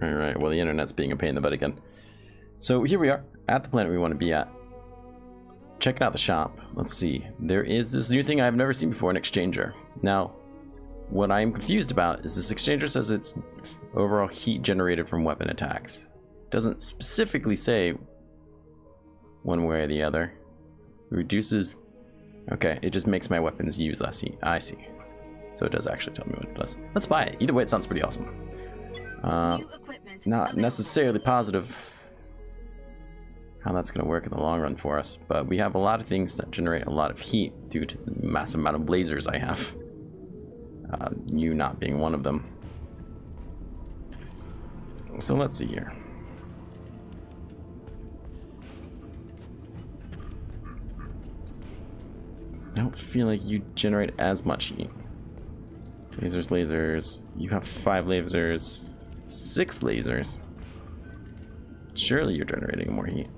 Alright, well the internet's being a pain in the butt again. So here we are, at the planet we want to be at. Checking out the shop. Let's see. There is this new thing I've never seen before, an exchanger. Now, what I'm confused about is this exchanger says it's overall heat generated from weapon attacks. It doesn't specifically say one way or the other. It reduces... Okay, it just makes my weapons use less heat. I see. So it does actually tell me what it does. Let's buy it. Either way, it sounds pretty awesome. Not necessarily positive how that's going to work in the long run for us, but we have a lot of things that generate a lot of heat due to the massive amount of lasers I have. You not being one of them. So let's see here. I don't feel like you generate as much heat. Lasers, lasers. You have 5 lasers. 6 lasers. Surely you're generating more heat.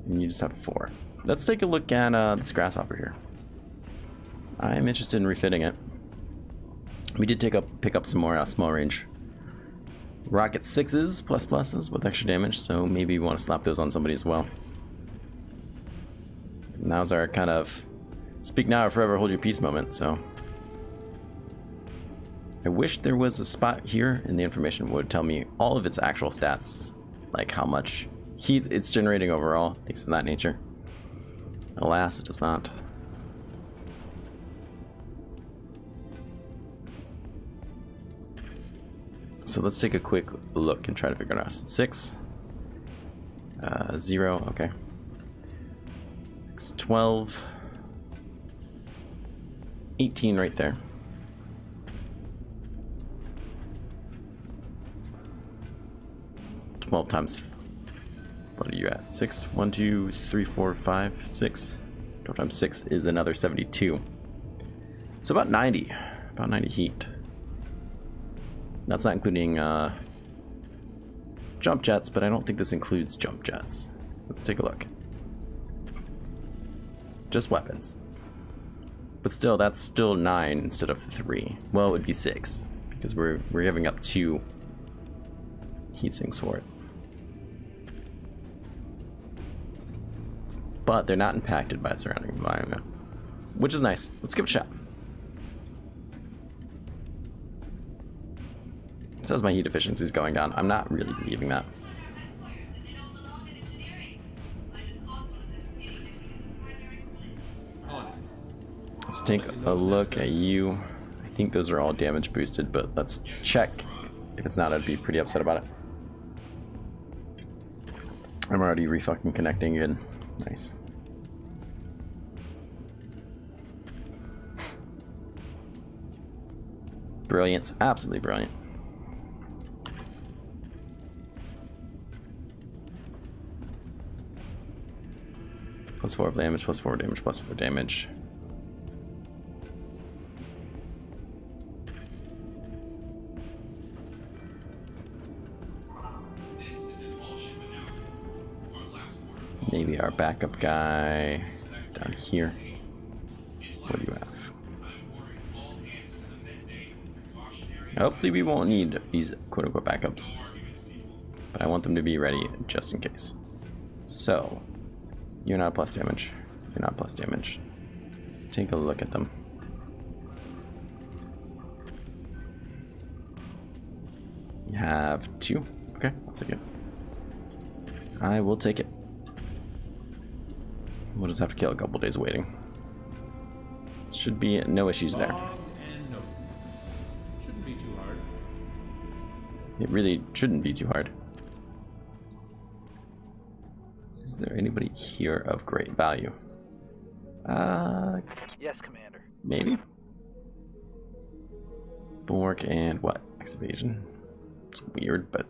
And you just have 4. Let's take a look at this grasshopper here. I'm interested in refitting it. We did pick up some more small range rocket 6s plus pluses with extra damage, so maybe we want to slap those on somebody as well. Now's our kind of speak now or forever hold your peace moment, so I wish there was a spot here and the information would tell me all of its actual stats, like how much heat it's generating overall, things of that nature. Alas, it does not. So let's take a quick look and try to figure it out. 6, 0, okay. 12, 18 right there. 12 times, what are you at? 6, 1, 2, 3, 4, 5, 6. 12 times 6 is another 72. So about 90 heat. That's not including jump jets, but I don't think this includes jump jets. Let's take a look. Just weapons. But still, that's still 9 instead of 3. Well, it would be 6 because we're giving up 2 heat sinks for it. But they're not impacted by the surrounding environment, which is nice. Let's give it a shot. It says my heat efficiency is going down. I'm not really believing that. Let's take a look at you. I think those are all damage boosted, but let's check. If it's not, I'd be pretty upset about it. I'm already re-fucking connecting in. Nice. Brilliant. Absolutely brilliant. Plus 4 damage, plus 4 damage, plus 4 damage. Maybe our backup guy down here. What do you have? Hopefully we won't need these quote-unquote backups, but I want them to be ready just in case. So, you're not plus damage. You're not plus damage. Let's take a look at them. You have 2. Okay, I'll take it. I will take it. We'll just have to kill a couple days waiting. Should be no issues there. And no. Shouldn't be too hard. It really shouldn't be too hard. Is there anybody here of great value? Yes, Commander. Maybe. Bulwark and what? X evasion. It's weird, but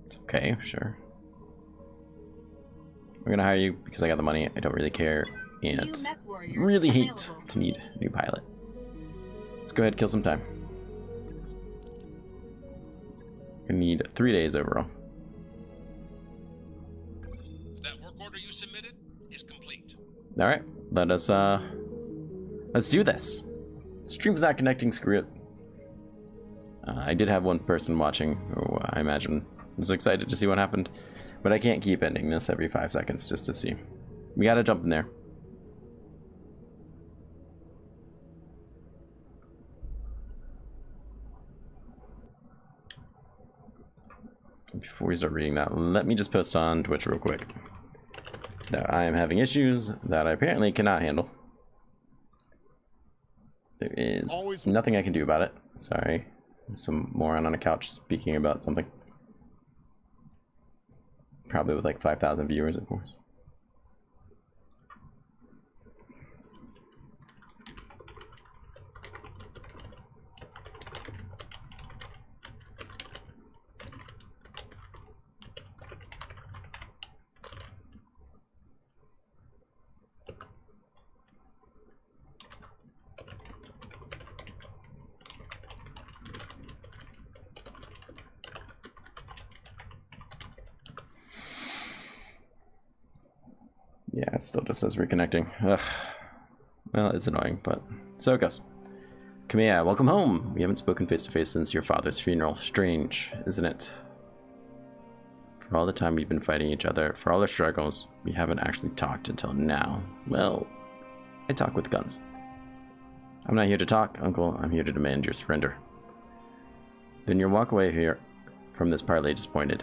it's okay, sure. I'm gonna hire you because I got the money. I don't really care, and really hate to need a new pilot. Let's go ahead and kill some time. I need 3 days overall. That work order you submitted is complete. All right, let's do this. Stream's not connecting. Screw it. I did have one person watching who I imagine was excited to see what happened, but I can't keep ending this every 5 seconds just to see. We gotta jump in there. Before we start reading that, let me just post on Twitch real quick that I am having issues that I apparently cannot handle. There is nothing I can do about it. Sorry. Some moron on a couch speaking about something. Probably with like 5,000 viewers, of course. Yeah, it still just says reconnecting. Ugh. Well, it's annoying, but so it goes. Kamea, welcome home. We haven't spoken face to face since your father's funeral. Strange, isn't it? For all the time we've been fighting each other, for all our struggles, we haven't actually talked until now. Well, I talk with guns. I'm not here to talk, Uncle. I'm here to demand your surrender. Then you'll walk away here from this parley disappointed.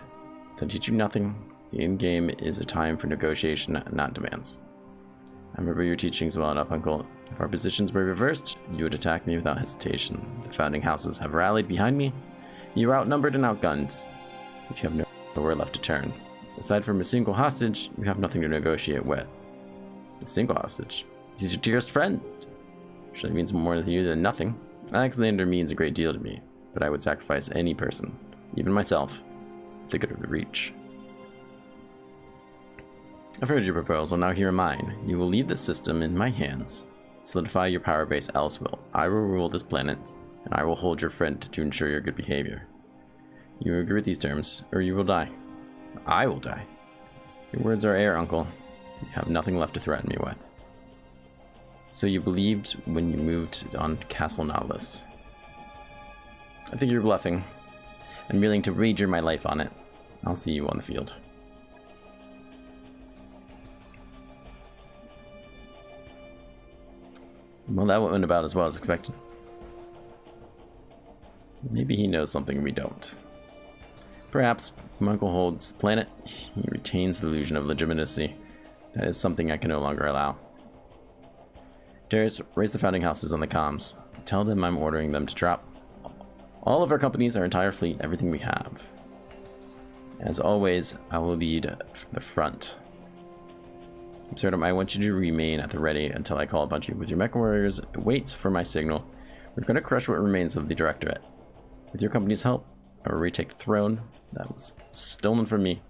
To teach you nothing. The in-game is a time for negotiation, not demands. I remember your teachings well enough, Uncle. If our positions were reversed, you would attack me without hesitation. The founding houses have rallied behind me. You are outnumbered and outgunned. You have nowhere left to turn. Aside from a single hostage, you have nothing to negotiate with. A single hostage? He's your dearest friend. Surely means more to you than nothing. Alexander means a great deal to me, but I would sacrifice any person, even myself, for the good of the Reach. I've heard your proposal, now here are mine. You will leave the system in my hands. Solidify your power base elsewhere. I will rule this planet, and I will hold your friend to ensure your good behavior. You agree with these terms, or you will die. I will die. Your words are air, Uncle. You have nothing left to threaten me with. So you believed when you moved on Castle Nautilus. I think you're bluffing. I'm willing to wager my life on it. I'll see you on the field. Well, that went about as well as expected. Maybe he knows something we don't. Perhaps my uncle holds the planet. He retains the illusion of legitimacy. That is something I can no longer allow. Darius, raise the founding houses on the comms. Tell them I'm ordering them to drop all of our companies, our entire fleet, everything we have. As always, I will lead from the front. Absurdum, I want you to remain at the ready until I call upon you. With your MechWarriors, wait for my signal. We're going to crush what remains of the Directorate. With your company's help, I will retake the throne that was stolen from me.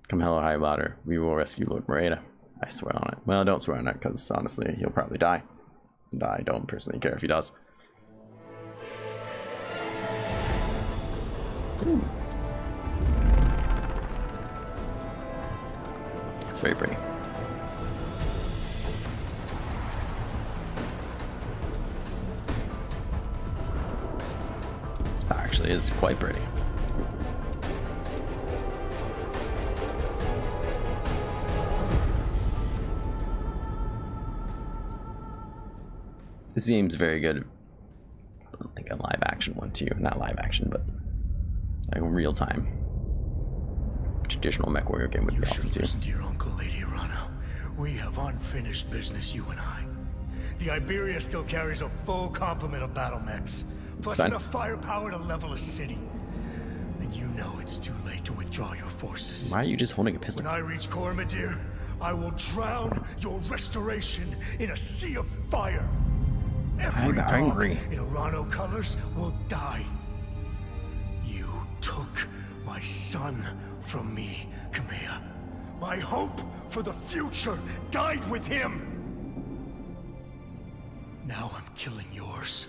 Come hell or high water, we will rescue Lord Moreta. I swear on it. Well, don't swear on it, because honestly, he'll probably die. And I don't personally care if he does. Ooh. It's very pretty. Actually, is quite pretty. This seems very good. Like a live action one too. Not live action, but like a real time. Traditional MechWarrior game would be awesome too. Listen to your uncle, Lady Rana. We have unfinished business, you and I. The Iberia still carries a full complement of BattleMechs, plus enough firepower to level a city. And you know it's too late to withdraw your forces. Why are you just holding a pistol? When I reach Cormadir, I will drown your restoration in a sea of fire. Every I'm angry. dog in Arano colors will die. You took my son from me, Kamea. My hope for the future died with him. Now I'm killing yours.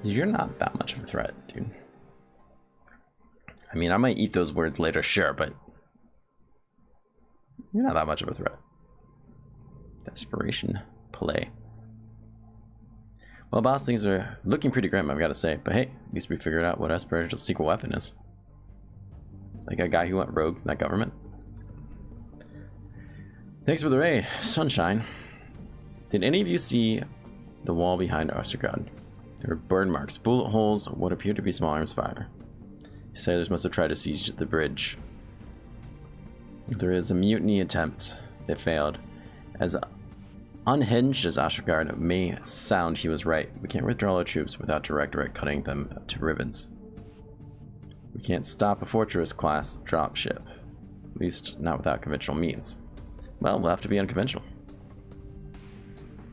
You're not that much of a threat, dude. I mean, I might eat those words later, sure, but you're not that much of a threat. Desperation play. Well, boss, things are looking pretty grim, I've got to say. But hey, at least we figured out what Esperanto's secret weapon is. Like a guy who went rogue in that government. Thanks for the ray, sunshine. Did any of you see the wall behind Ostergod? There were burn marks, bullet holes, what appeared to be small arms fire. Sailors must have tried to seize the bridge. There is a mutiny attempt. It failed. As unhinged as Ostergard may sound, he was right. We can't withdraw our troops without direct cutting them to ribbons. We can't stop a fortress-class dropship. At least not without conventional means. Well, we'll have to be unconventional.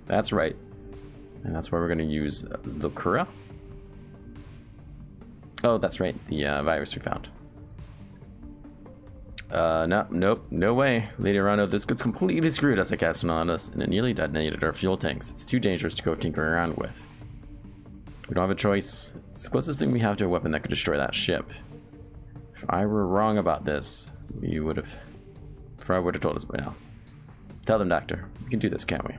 That's right. And that's why we're going to use Lucura. Oh, that's right. The virus we found. Nope, no way. Later on, this gets completely screwed us at casting on us, and it nearly detonated our fuel tanks. It's too dangerous to go tinkering around with. We don't have a choice. It's the closest thing we have to a weapon that could destroy that ship. If I were wrong about this, you would have... Fry would have told us by now. Tell them, Doctor. We can do this, can't we?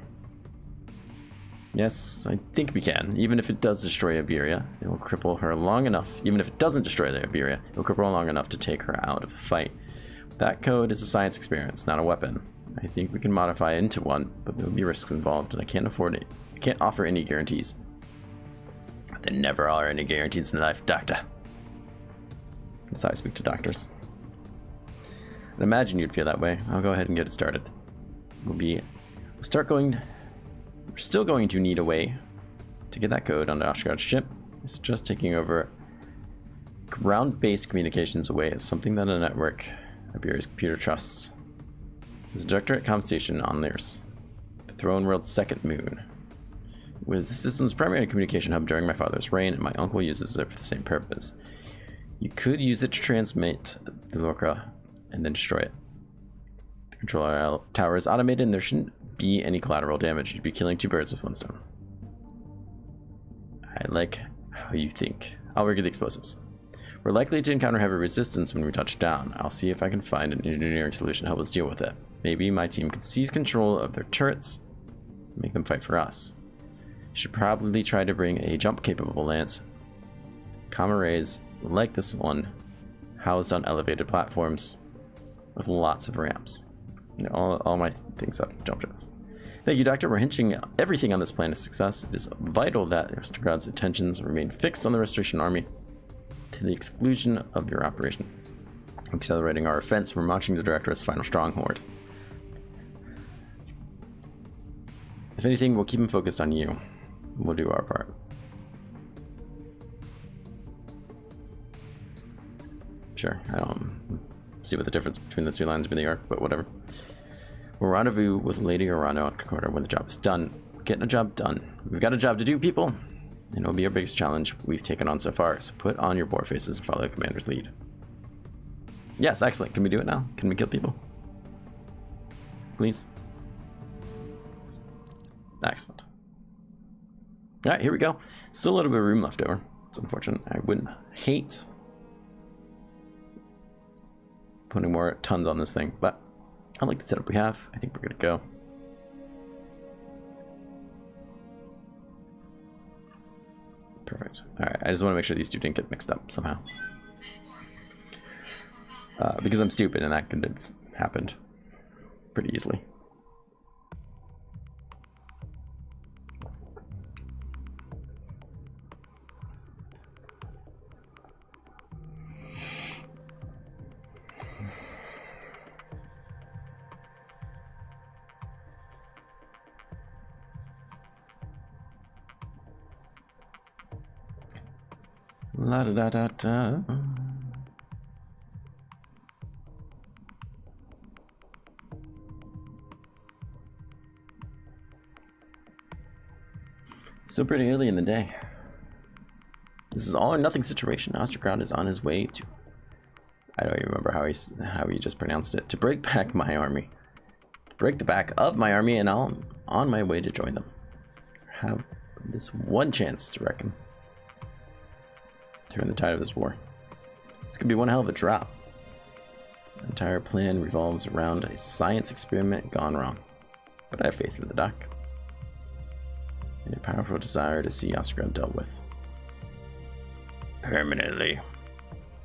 Yes, I think we can. Even if it does destroy Iberia, it will cripple her long enough. Even if it doesn't destroy the Iberia, it will cripple her long enough to take her out of the fight. That code is a science experience, not a weapon. I think we can modify it into one, but there will be risks involved, and I can't afford it. I can't offer any guarantees. There never are any guarantees in life, Doctor. That's how I speak to doctors. And imagine you'd feel that way. I'll go ahead and get it started. We're still going to need a way to get that code onto Oshgard's ship. It's just taking over ground-based communications away as something that a network Iberia's computer trusts. There's a director at Comm Station on Lyris, the throne world's second moon. It was the system's primary communication hub during my father's reign, and my uncle uses it for the same purpose. You could use it to transmit the Lorca and then destroy it. The control tower is automated and there shouldn't be any collateral damage. You'd be killing two birds with one stone. I like how you think. I'll rig the explosives. We're likely to encounter heavy resistance when we touch down. I'll see if I can find an engineering solution to help us deal with it. Maybe my team can seize control of their turrets and make them fight for us. Should probably try to bring a jump-capable lance. Comm arrays like this one, housed on elevated platforms with lots of ramps. You know, all my things have jump jets. Thank you, Doctor. We're hinging everything on this plan to success. It is vital that Ostergrad's attentions remain fixed on the Restoration Army to the exclusion of your operation. Accelerating our offense, we're marching the Director's final stronghold. If anything, we'll keep him focused on you. We'll do our part. Sure, I don't see what the difference between the two lines really are, but whatever. We'll rendezvous with Lady Orano at Concordia when the job is done. We're getting a job done. We've got a job to do, people, and it'll be our biggest challenge we've taken on so far, so put on your boar faces and follow the commander's lead. Yes, excellent. Can we do it now? Can we kill people? Please? Excellent. Alright, here we go. Still a little bit of room left over. It's unfortunate. I wouldn't hate putting more tons on this thing, but I like the setup we have. I think we're good to go. Perfect. Alright, I just want to make sure these two didn't get mixed up somehow. Because I'm stupid and that could have happened pretty easily. La da da da da. It's still pretty early in the day. This is all or nothing situation. Ostergard is on his way to... I don't even remember how he just pronounced it. To break back my army. To break the back of my army, and I'm on my way to join them. Have this one chance to reckon. Turn the tide of this war. It's gonna be one hell of a drop. The entire plan revolves around a science experiment gone wrong. But I have faith in the doc. A powerful desire to see Oscar dealt with. Permanently.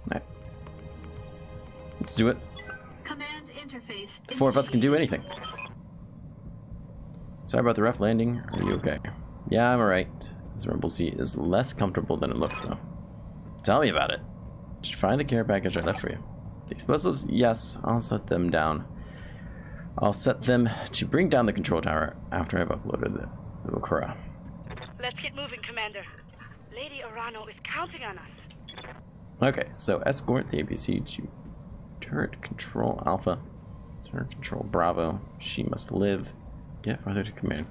Alright. Let's do it. Command interface. Four of us can do anything. Sorry about the rough landing. Are you okay? Yeah, I'm alright. This rumble seat is less comfortable than it looks, though. Tell me about it. Did you find the care package I left for you? The explosives? Yes, I'll set them down. I'll set them to bring down the control tower after I've uploaded the Okura. Let's get moving, Commander. Lady Arano is counting on us. Okay, so escort the APC to turret control Alpha. Turret control Bravo. She must live. Get farther to command.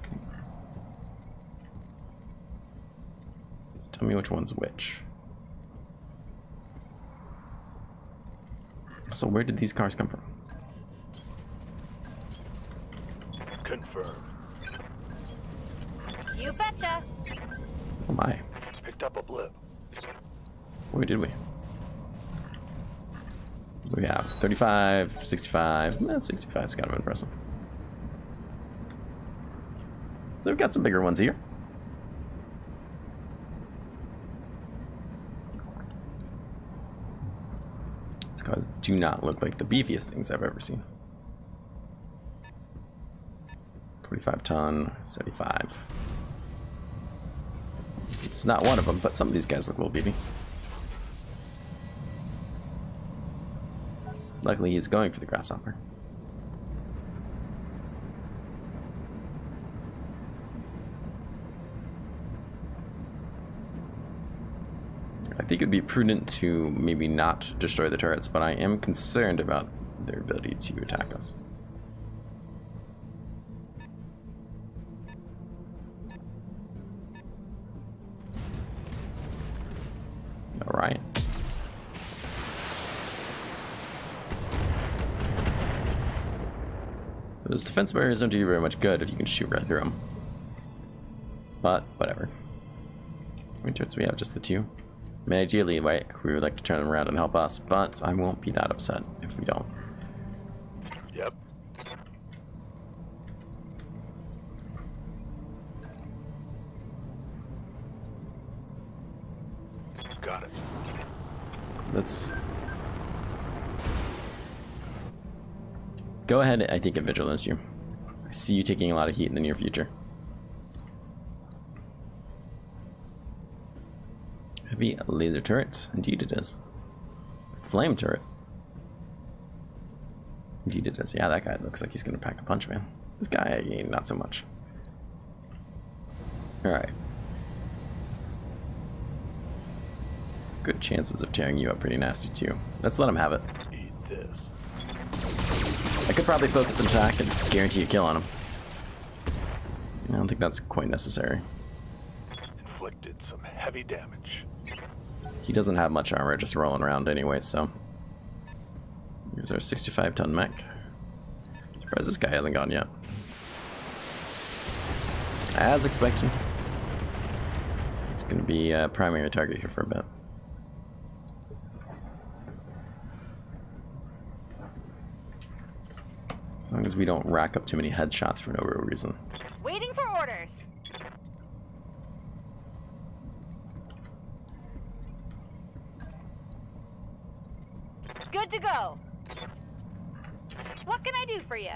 So tell me which one's which. So where did these cars come from? Confirm. You betcha. Oh my. Picked up a blip. Where did we? We have 35, 65. 65 is kind of impressive. So we've got some bigger ones here. These cars do not look like the beefiest things I've ever seen. 45 ton, 75. It's not one of them, but some of these guys look a little beefy. Luckily, he's going for the grasshopper. I think it'd be prudent to maybe not destroy the turrets, but I am concerned about their ability to attack us. Alright. Those defense barriers don't do you very much good if you can shoot right through them. But, whatever. How many turrets do we have? Just the two? I mean, ideally, right, we would like to turn them around and help us, but I won't be that upset if we don't. Yep. Got it. Let's go ahead, I think, and vigilance you. I see you taking a lot of heat in the near future. Heavy laser turret. Indeed it is. Flame turret. Indeed it is. Yeah, that guy looks like he's gonna pack a punch, man. This guy, not so much. Alright. Good chances of tearing you up pretty nasty, too. Let's let him have it. Eat this. I could probably focus an attack and guarantee a kill on him. I don't think that's quite necessary. Inflicted some heavy damage. He doesn't have much armor just rolling around anyway, so. Here's our 65-ton mech. Surprised this guy hasn't gone yet. As expected. It's going to be a primary target here for a bit. As long as we don't rack up too many headshots for no real reason. Waiting for orders. Good to go. What can I do for you?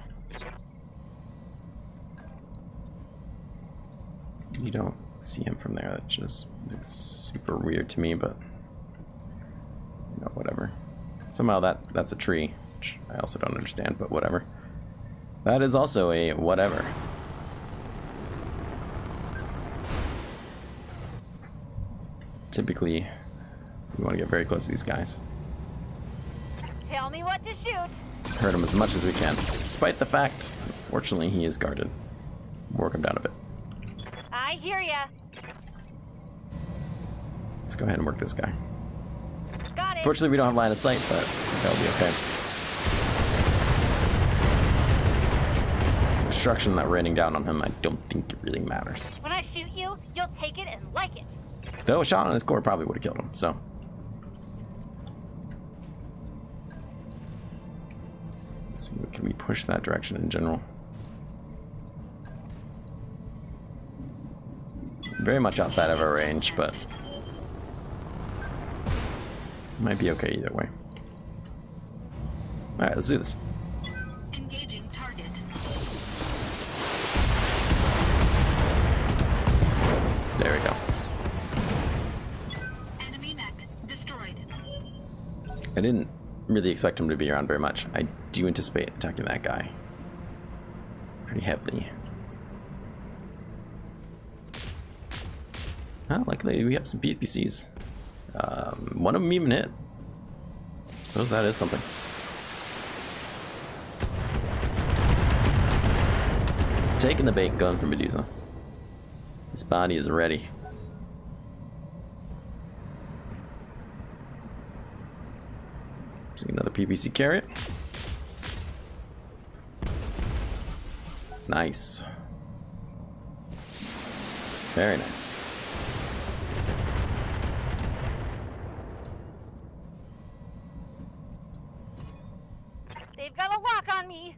You don't see him from there. That just looks super weird to me, but you know, whatever. Somehow that's a tree, which I also don't understand, but whatever. That is also a whatever. Typically, we want to get very close to these guys. Tell me what to shoot. Hurt him as much as we can, despite the fact, unfortunately, he is guarded. Work him down a bit. I hear ya. Let's go ahead and work this guy. Got it. Fortunately, we don't have line of sight, but that'll be okay. Destruction that raining down on him, I don't think it really matters. When I shoot you, you'll take it and like it. Though a shot on his core probably would have killed him, so. Let's see, can we push that direction in general? very much outside of our range, but might be okay either way. Alright, let's do this. Engaging target. There we go. Enemy mech destroyed. I didn't really expect him to be around very much. I do anticipate attacking that guy pretty heavily. Oh, luckily we have some PPCs. One of them even hit. Suppose that is something. Taking the bait, going for Medusa. His body is ready. See another PPC carrier. Nice. Very nice. They've got a lock on me.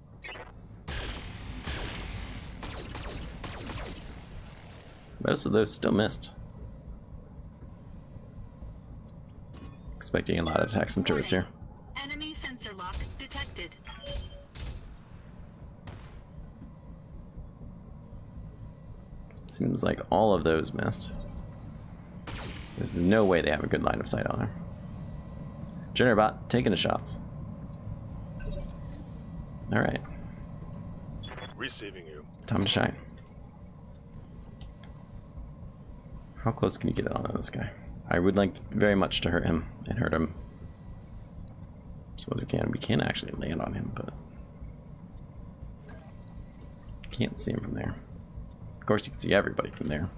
Most of those still missed. Expecting a lot of attacks from turrets here. Enemy sensor lock detected. Seems like all of those missed. There's no way they have a good line of sight on her. Generabot taking the shots. Alright. Receiving you. Time to shine. How close can you get on this guy? I would like very much to hurt him and hurt him. Suppose we can. We can actually land on him, but can't see him from there. Of course, you can see everybody from there.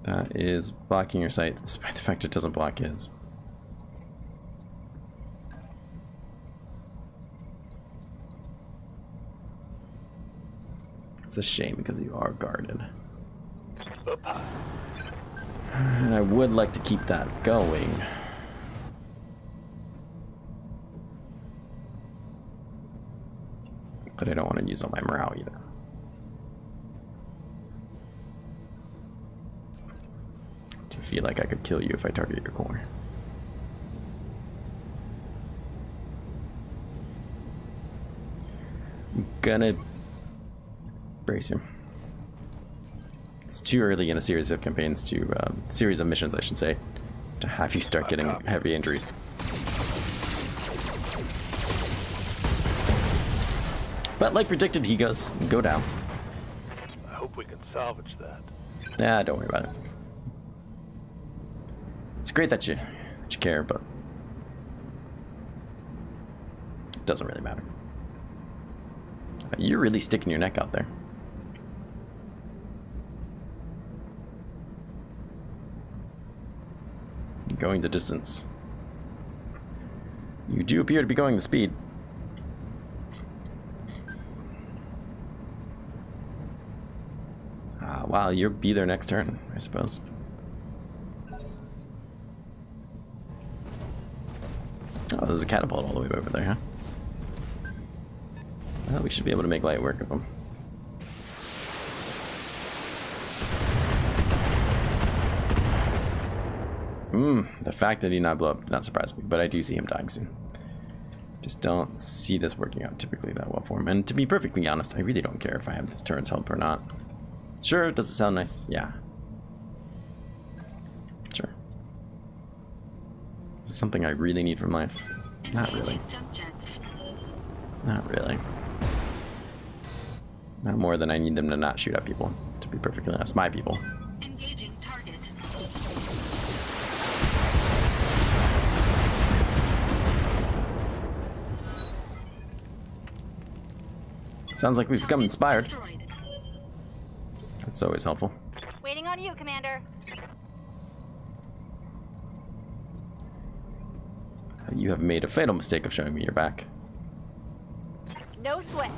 That is blocking your sight, despite the fact it doesn't block his. It's a shame because you are guarded. And I would like to keep that going. But I don't want to use all my morale either. I do feel like I could kill you if I target your core. I'm gonna brace him. It's too early in a series of campaigns to, series of missions I should say, to have you start getting heavy injuries. But like predicted, he goes go down. I hope we can salvage that. Nah, don't worry about it. It's great that you care, but it doesn't really matter. You're really sticking your neck out there. You're going the distance. You do appear to be going the speed. Wow, you'll be there next turn, I suppose. Oh, there's a catapult all the way over there, huh? Well, we should be able to make light work of them. The fact that he did not blow up did not surprise me, but I do see him dying soon. Just don't see this working out typically that well for him. And to be perfectly honest, I really don't care if I have this turret's help or not. Sure, does it sound nice? Yeah. Sure. Is this something I really need from life? Not really. Not really. Not more than I need them to not shoot at people, to be perfectly honest. My people. Engaging target. Sounds like we've become inspired. Destroyed. That's always helpful. Waiting on you, Commander. You have made a fatal mistake of showing me your back. No sweat.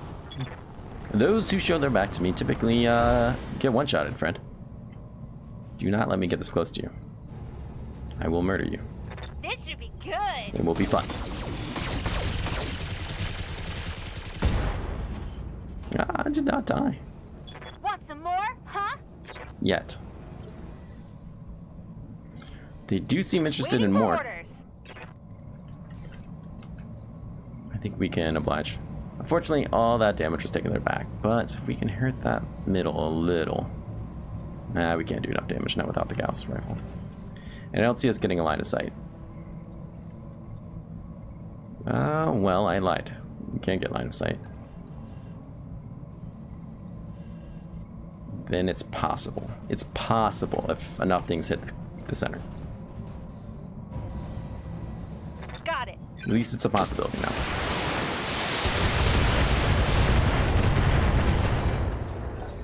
Those who show their back to me typically get one-shotted, friend. Do not let me get this close to you. I will murder you. This should be good. It will be fun. Ah, I did not die. Want some yet. They do seem interested in Waiting for more. orders. I think we can oblige. Unfortunately, all that damage was taken to their back, but if we can hurt that middle a little... Nah, we can't do enough damage now without the Gauss rifle. And I don't see us getting a line of sight. Well, I lied. We can't get line of sight. Then it's possible. It's possible if enough things hit the center. Got it. At least it's a possibility now.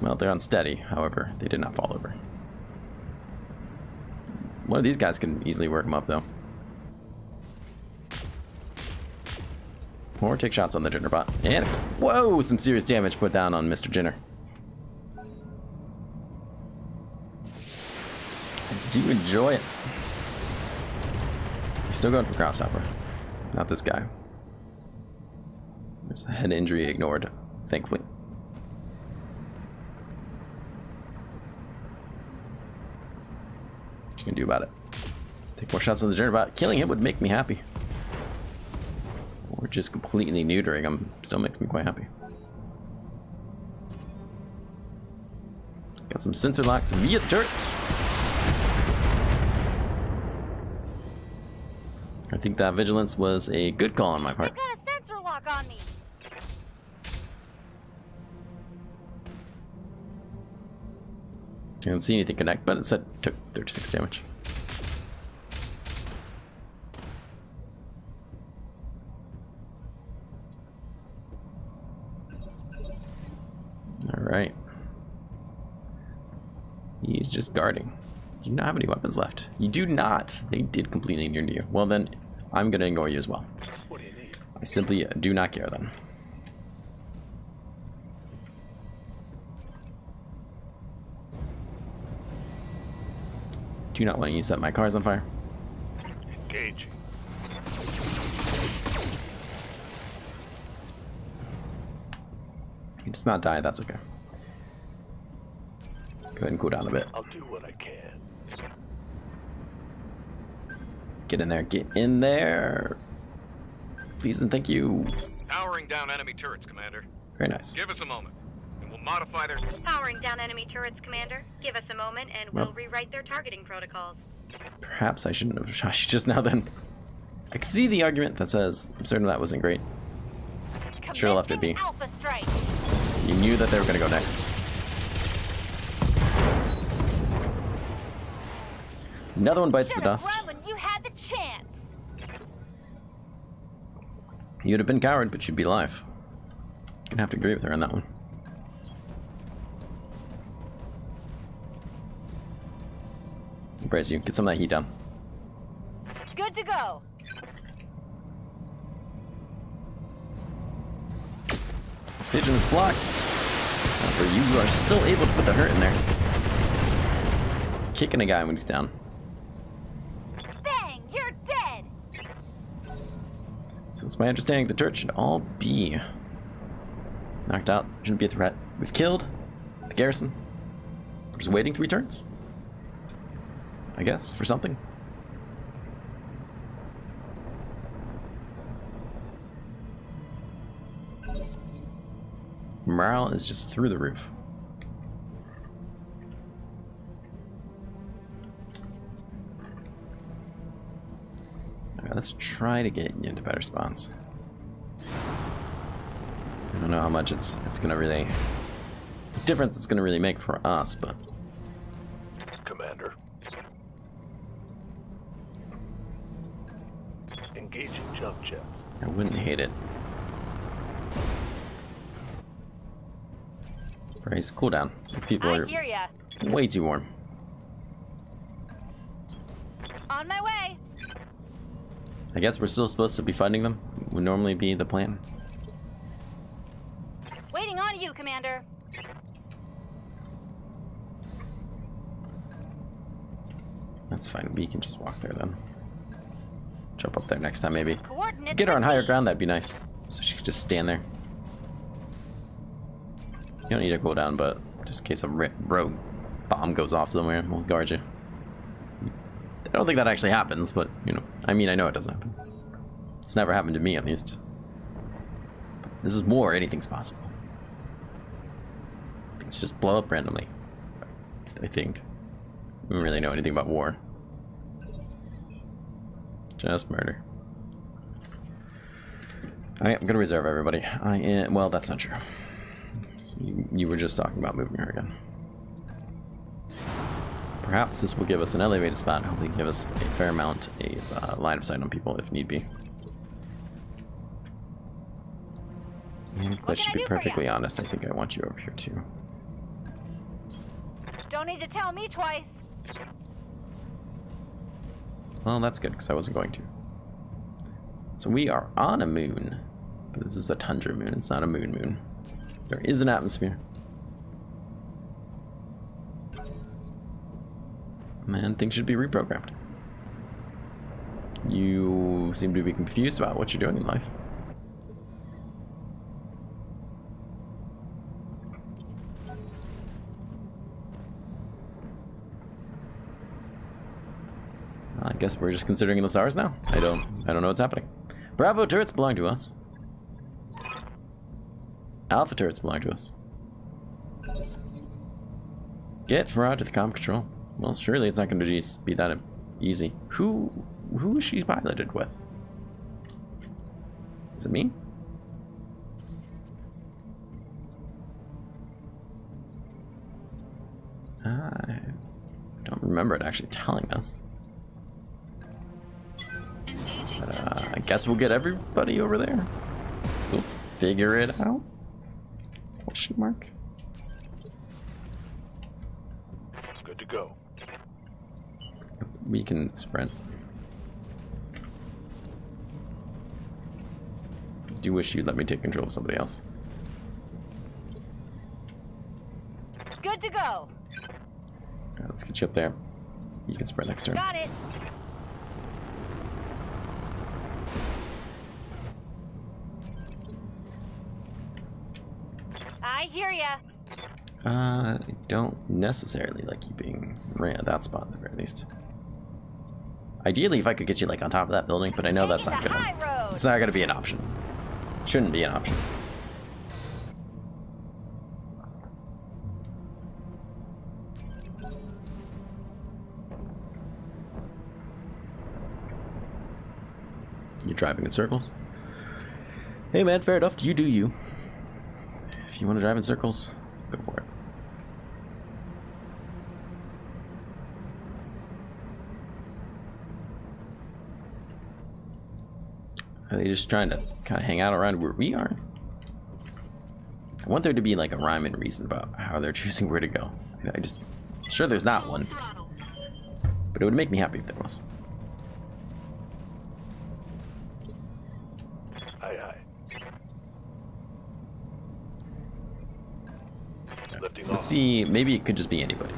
Well, they're unsteady, however, they did not fall over. One of these guys can easily work them up, though. Or take shots on the Jinnerbot. And it's... Whoa! Some serious damage put down on Mr. Jinner. I do enjoy it. He's still going for Grasshopper. Not this guy. There's a head injury ignored, thankfully. What you can do about it? Take more shots on the Jinnerbot. Killing him would make me happy. Or just completely neutering him still makes me quite happy. Got some sensor locks via the turrets. I think that vigilance was a good call on my part. I've got a sensor lock on me. I didn't see anything connect, but it said took 36 damage. Alright. He's just guarding. Do you not have any weapons left? You do not. They did completely near you. Well then, I'm gonna ignore you as well. What do you need? I simply do not care then. Do not want you to set my cars on fire. Engage. He does not die, that's okay. Go ahead and cool down a bit. I'll do what I can. Get in there, get in there. Please and thank you. Powering down enemy turrets, Commander. Very nice. Give us a moment, and we'll modify their... Powering down enemy turrets, Commander. Give us a moment and we'll rewrite their targeting protocols. Perhaps I shouldn't have shot you just now then. I can see the argument that says, I'm certain that wasn't great. Should have left it be. Alpha strike. You knew that they were going to go next. Another one bites the dust. Run when you had the chance. You'd have been coward, but you'd be alive. Gonna have to agree with her on that one. Embrace you. Get some of that heat down. Good to go. Pigeon is blocked. However, you are still able to put the hurt in there. Kicking a guy when he's down. Bang! You're dead. So it's my understanding the turret should all be knocked out. Shouldn't be a threat. We've killed the garrison. We're just waiting 3 turns. I guess, for something. Morale is just through the roof. Alright, let's try to get you into better spawns. I don't know how much it's gonna really difference it's gonna really make for us, but Commander. Engaging jump jets. I wouldn't hate it. Brace, cool down. These people I are hear ya. way too warm. On my way. I guess we're still supposed to be fighting them. Would normally be the plan. Waiting on you, Commander. That's fine. We can just walk there then. Jump up there next time, maybe. Coordinates Get her on for higher me. ground, that'd be nice. So she could just stand there. You don't need a cooldown, but just in case a rogue bomb goes off somewhere and we'll guard you. I don't think that actually happens, but, you know, I mean, I know it doesn't happen. It's never happened to me, at least. This is war, anything's possible. Things just blow up randomly, I think. I don't really know anything about war. Just murder. Alright, I'm gonna reserve everybody. Well, that's not true. So you were just talking about moving her again. Perhaps this will give us an elevated spot, hopefully give us a fair amount of line of sight on people if need be. And let's be perfectly honest, I think I want you over here too. Don't need to tell me twice. Well, that's good, because I wasn't going to. So we are on a moon. But this is a tundra moon, it's not a moon. There is an atmosphere. Man, things should be reprogrammed. You seem to be confused about what you're doing in life. I guess we're just considering this ours now. I don't know what's happening. Bravo turrets belong to us. Alpha turrets belong to us. Get Farad to the comm control. Well, surely it's not going to just be that easy. Who is she piloted with? Is it me? I don't remember it actually telling us. But, I guess we'll get everybody over there. We'll figure it out. Question mark. Good to go. We can sprint. Do wish you'd let me take control of somebody else. Good to go. Right, let's get you up there. You can sprint next turn. Got it. I hear ya. I don't necessarily like you being right at that spot at the very least. Ideally, if I could get you like on top of that building, but I know that's not gonna. It's not gonna be an option. Shouldn't be an option. You're driving in circles. Hey man, fair enough. You do you. If you want to drive in circles, go for it. Are they just trying to kind of hang out around where we are? I want there to be like a rhyme and reason about how they're choosing where to go. Sure there's not one, but it would make me happy if there was. Aye, aye. Let's see, maybe it could just be anybody.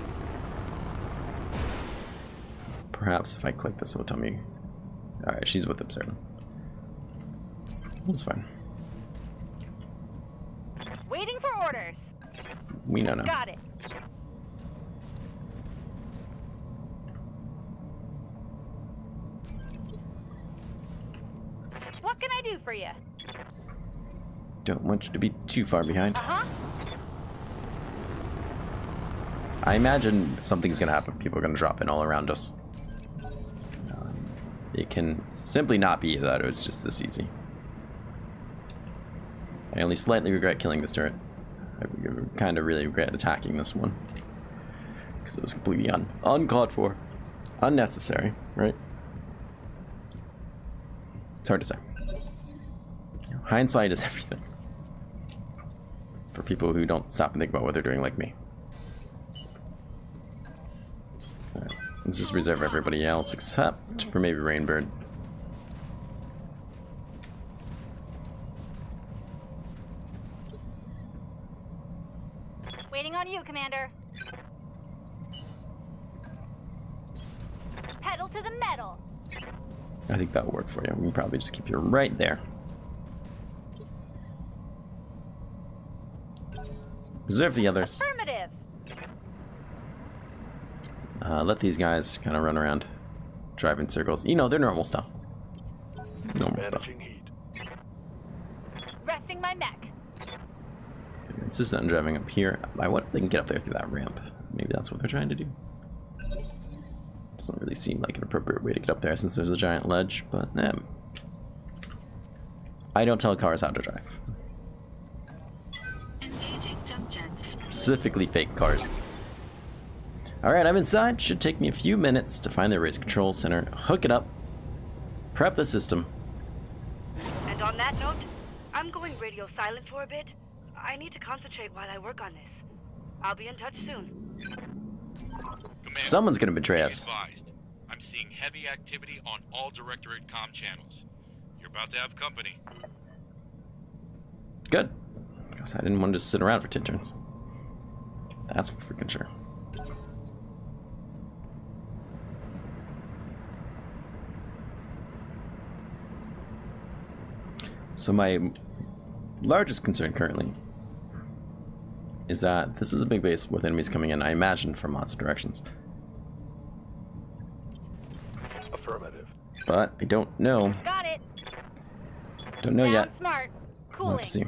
Perhaps if I click this, it will tell me. Alright, she's with Absurdum. That's fine. Waiting for orders. We know now. Got it. What can I do for you? Don't want you to be too far behind. Uh-huh. I imagine something's gonna happen. People are gonna drop in all around us. It can simply not be that it's just this easy. I only slightly regret killing this turret. I kind of really regret attacking this one. Because it was completely uncalled for. Unnecessary, right? It's hard to say. You know, hindsight is everything. For people who don't stop and think about what they're doing like me. Alright, let's just reserve everybody else except for maybe Rainbird. Waiting on you, Commander. Pedal to the metal. I think that'll work for you. We can probably just keep you right there. Reserve the others. Affirmative. Let these guys kind of run around, drive in circles. You know, they're normal stuff. Normal stuff. Managing heat. Resting my mech. They're insistent on driving up here. I wonder if they can get up there through that ramp. Maybe that's what they're trying to do. Doesn't really seem like an appropriate way to get up there since there's a giant ledge, but I don't tell cars how to drive. Engaging jump jets. Specifically fake cars. Alright, I'm inside. Should take me a few minutes to find the race control center, hook it up, prep the system. And on that note, I'm going radio silent for a bit. I need to concentrate while I work on this. I'll be in touch soon. Commander, Someone's gonna betray be us. advised. I'm seeing heavy activity on all Directorate comm channels. You're about to have company. Good. Guess I didn't want to just sit around for 10 turns. That's for freaking sure. So my largest concern currently is that this is a big base with enemies coming in, I imagine, from lots of directions. Affirmative. But I don't know. Got it. Don't know yet. Sounds smart. We'll Cooling. have to see.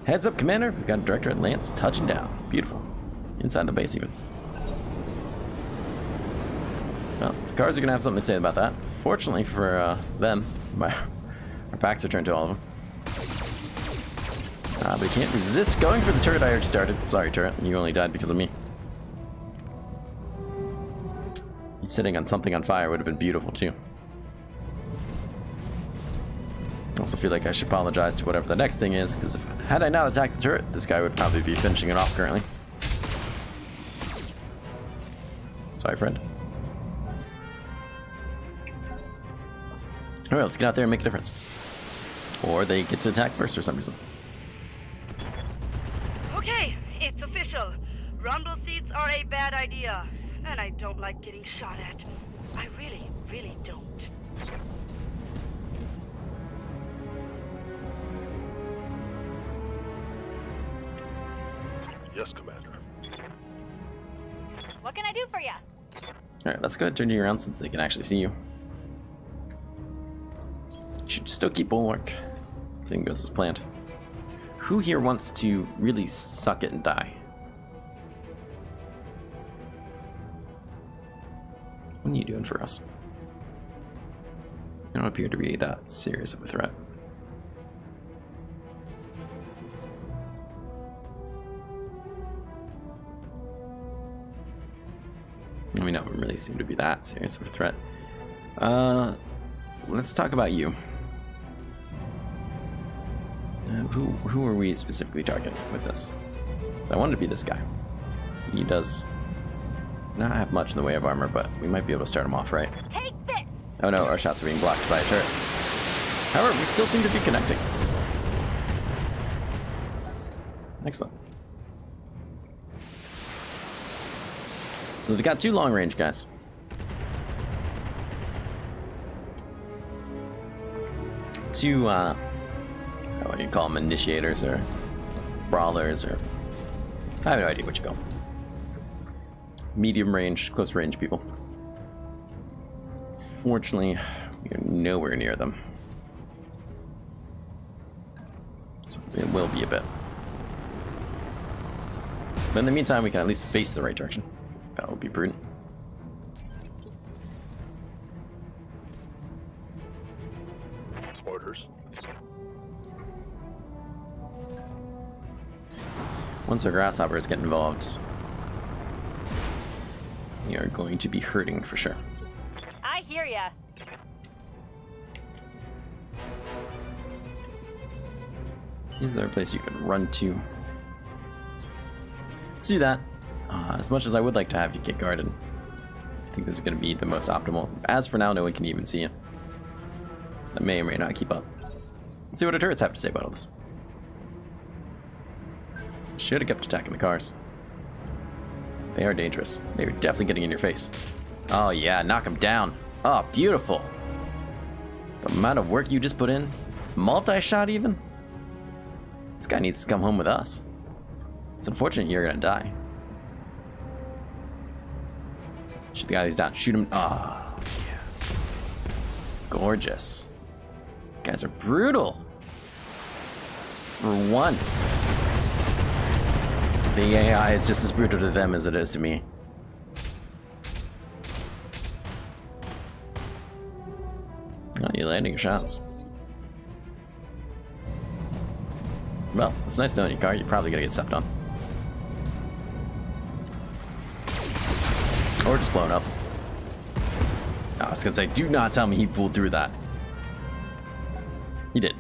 Heads up, Commander. We've got Director and Lance touching down. Beautiful. Inside the base, even. Well, the cars are going to have something to say about that. Fortunately for them, our backs are turned to all of them. But he can't resist going for the turret I already started. Sorry, turret. You only died because of me. Sitting on something on fire would have been beautiful, too. I also feel like I should apologize to whatever the next thing is, because had I not attacked the turret, this guy would probably be finishing it off currently. Sorry, friend. Alright, let's get out there and make a difference. Or they get to attack first for some reason. Okay, it's official. Rumble seats are a bad idea. And I don't like getting shot at. I really, really don't. Yes, Commander. What can I do for you? Alright, let's go ahead and turn you around since they can actually see you. Should still keep bulwark. Everything goes as planned. Who here wants to really suck it and die? What are you doing for us? You don't appear to be that serious of a threat. I mean, no, we really seem to be that serious of a threat. Let's talk about you. Who are we specifically targeting with this? So I wanted to be this guy. He does not have much in the way of armor, but we might be able to start him off right. Take this! Oh no, our shots are being blocked by a turret. However, we still seem to be connecting. Excellent. So we've got two long-range guys. Two, what do you call them, initiators or brawlers, or I have no idea what you call them. Medium range, close range people. Fortunately, we are nowhere near them. So it will be a bit. But in the meantime, we can at least face the right direction. That would be prudent. Orders. Once our grasshoppers get involved, we are going to be hurting for sure. I hear ya. Is there a place you can run to? Let's do that. As much as I would like to have you get guarded, I think this is going to be the most optimal. As for now, no one can even see you. That may or may not keep up. Let's see what our turrets have to say about all this. Should have kept attacking the cars. They are dangerous. They are definitely getting in your face. Oh yeah, knock them down. Oh, beautiful. The amount of work you just put in. Multi-shot even? This guy needs to come home with us. It's unfortunate you're gonna die. Shoot the guy who's down. Shoot him. Oh, yeah. Gorgeous. Guys are brutal. For once. The AI is just as brutal to them as it is to me. Oh, you're landing your shots. Well, it's nice knowing your car. You're probably gonna get stepped on. Or just blown up. I was gonna say, do not tell me he pulled through that. He did.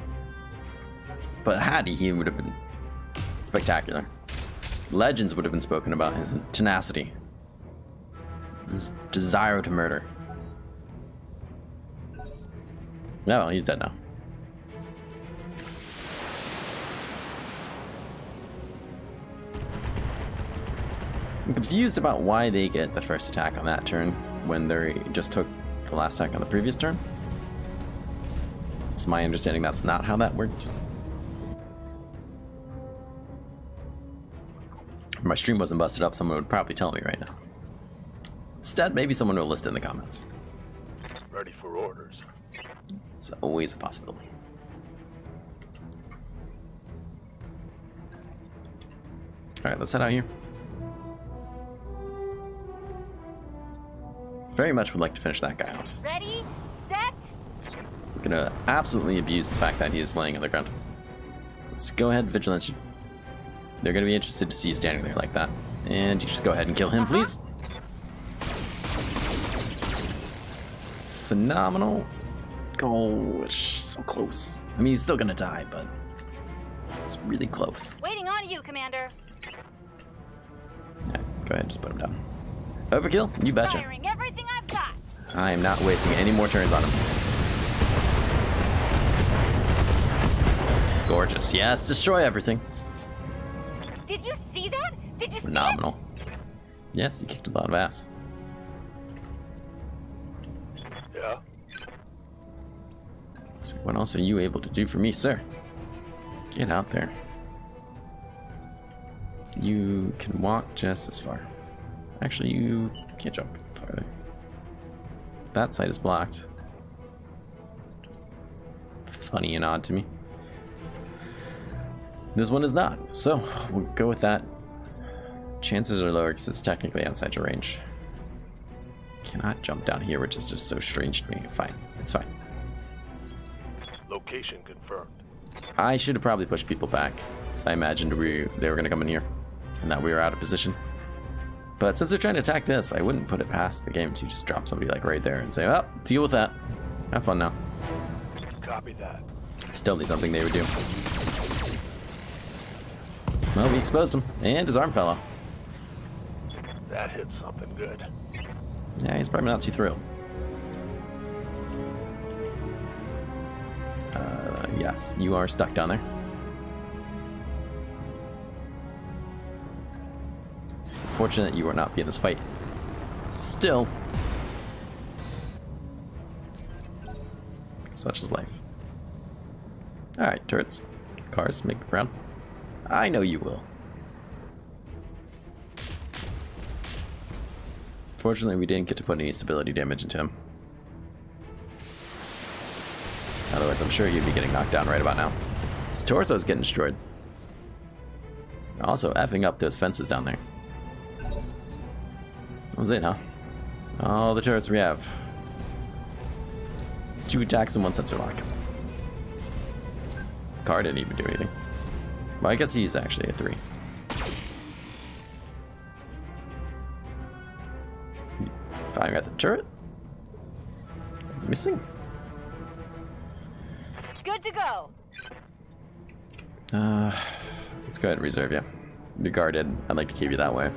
But had he would have been spectacular. Legends would have been spoken about his tenacity. His desire to murder. No, he's dead now. I'm confused about why they get the first attack on that turn when they just took the last attack on the previous turn. It's my understanding that's not how that worked. If my stream wasn't busted up, someone would probably tell me right now. Instead, maybe someone will list it in the comments. Ready for orders. It's always a possibility. Alright, let's head out here. Very much would like to finish that guy off. Ready, set. We're gonna absolutely abuse the fact that he is laying on the ground. Let's go ahead, Vigilance. They're gonna be interested to see you standing there like that. And you just go ahead and kill him, please. Phenomenal. Gosh, so close. I mean, he's still gonna die, but it's really close. Waiting on you, Commander. Yeah, go ahead, just put him down. Overkill? You betcha. Firing everything I've got. I am not wasting any more turns on him. Gorgeous. Yes, destroy everything. Did you see that? Did you Phenomenal. Yes, you kicked a lot of ass. Yeah? So what else are you able to do for me, sir? Get out there. You can walk just as far. Actually, you can't jump farther. That side is blocked. Funny and odd to me. This one is not. So, we'll go with that. Chances are lower because it's technically outside your range. Cannot jump down here, which is just so strange to me. Fine. It's fine. Location confirmed. I should have probably pushed people back, because I imagined they were going to come in here, and that we were out of position. But since they're trying to attack this, I wouldn't put it past the game to just drop somebody like right there and say, "Oh, deal with that. Have fun now." Copy that. Still need something they would do. Well, we exposed him, and his arm fell off. That hit something good. Yeah, he's probably not too thrilled. Yes, you are stuck down there. It's unfortunate you will not be in this fight. Still, such is life. Alright, turrets. Cars, make the ground. I know you will. Fortunately, we didn't get to put any stability damage into him. Otherwise, I'm sure you'd be getting knocked down right about now. His torso is getting destroyed. Also, effing up those fences down there. That was it, huh? All the turrets we have. 2 attacks and 1 sensor lock. Car didn't even do anything. Well, I guess he's actually a 3. Firing at the turret. Missing. Good to go. Let's go ahead and reserve you. You're guarded. I'd like to keep you that way.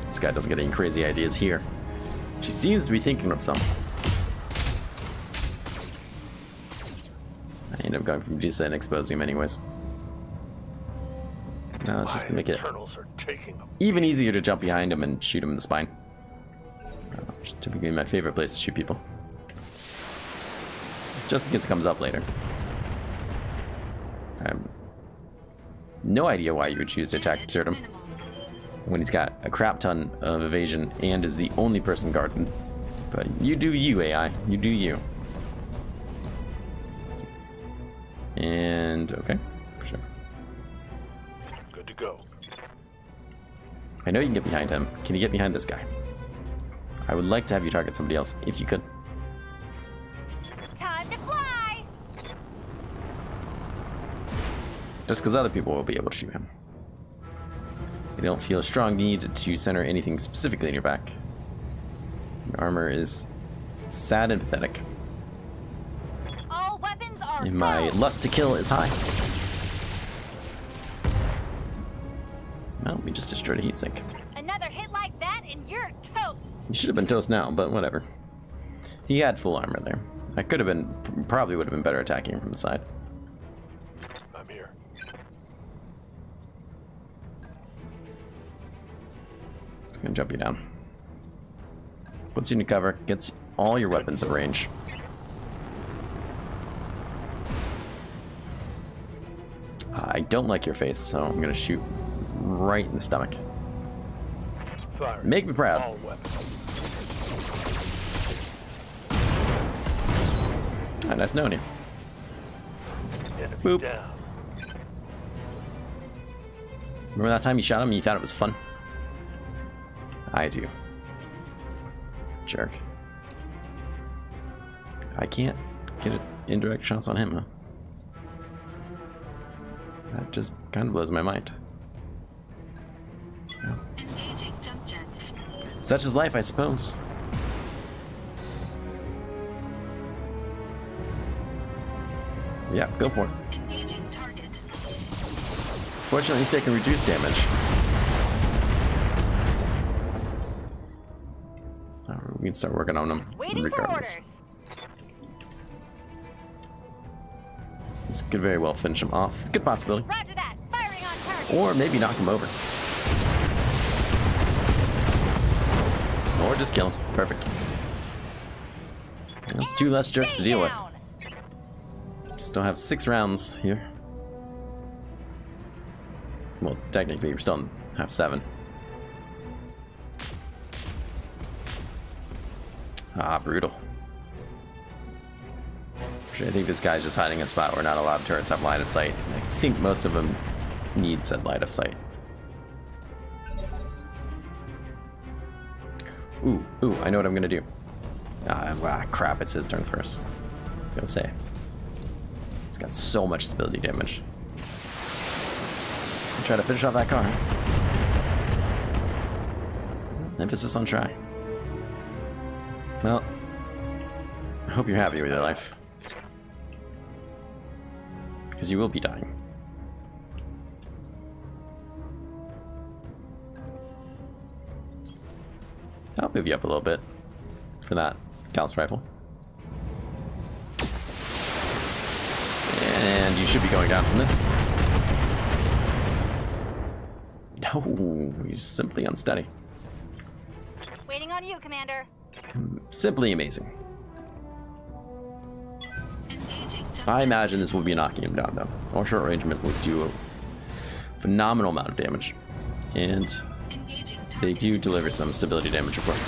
This guy doesn't get any crazy ideas here. She seems to be thinking of some. I end up going from Gisa and exposing him anyways. No, it's just gonna make it even easier to jump behind him and shoot him in the spine. Which is typically my favorite place to shoot people. Just in case it comes up later. I have no idea why you would choose to attack Absurdum. when he's got a crap ton of evasion and is the only person guarded. But you do you, AI. You do you. And okay, sure. Good to go. I know you can get behind him. Can you get behind this guy? I would like to have you target somebody else, if you could. Time to fly! Just because other people will be able to shoot him. You don't feel a strong need to center anything specifically in your back. Your armor is sad and pathetic. All weapons are And my lust to kill is high. Well, we just destroyed a heatsink. Another hit like that and you're toast. He should have been toast now, but whatever. He had full armor there. I could have been, probably would have been better attacking him from the side. I'm here. It's gonna jump you down. Puts you into cover, gets all your weapons at range. I don't like your face, so I'm gonna shoot right in the stomach. Fire. Make me proud. All weapons. Ah, nice knowing you. Enemy Boop. down. Remember that time you shot him and you thought it was fun? I do. Jerk. I can't get indirect shots on him, huh? That just kind of blows my mind. Yeah. Engaging jump jets. Such is life, I suppose. Yeah, go for it. Engaging target. Fortunately, he's taking reduced damage. We can start working on him Waiting for regardless. orders. This could very well finish him off. It's a good possibility. Roger that. Firing on target. Or maybe knock him over. Or just kill him. Perfect. That's 2 less jerks to deal with. Still have 6 rounds here. Well, technically, we're still have 7. Ah, brutal. I think this guy's just hiding in a spot where not a lot of turrets have line of sight. I think most of them need said line of sight. Ooh, I know what I'm gonna do. Crap, it's his turn first. I was gonna say. It's got so much stability damage. Try to finish off that car. Emphasis on try. Well, I hope you're happy with your life. Because you will be dying. I'll move you up a little bit for that Gauss rifle. And you should be going down from this. No, he's simply unsteady. Waiting on you, Commander. Simply amazing. Engaging jump I imagine this will be knocking him down, though. All short-range missiles do a phenomenal amount of damage. And Engaging target. they do deliver some stability damage, of course.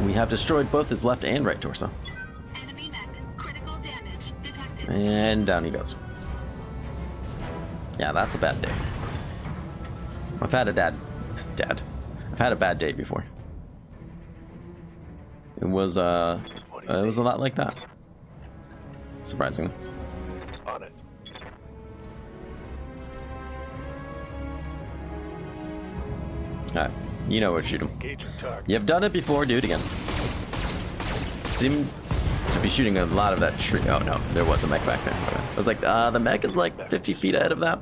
We have destroyed both his left and right torso. Enemy mech. Critical damage detected. And down he goes. Yeah, that's a bad day. I've had a I've had a bad day before. It was a lot like that. Surprisingly. On it. Alright, you know where to shoot him. Engaging target. You've done it before, do it again. Seem to be shooting a lot of that tree. Oh no, there was a mech back there. Okay. I was like, the mech is like 50 feet ahead of that.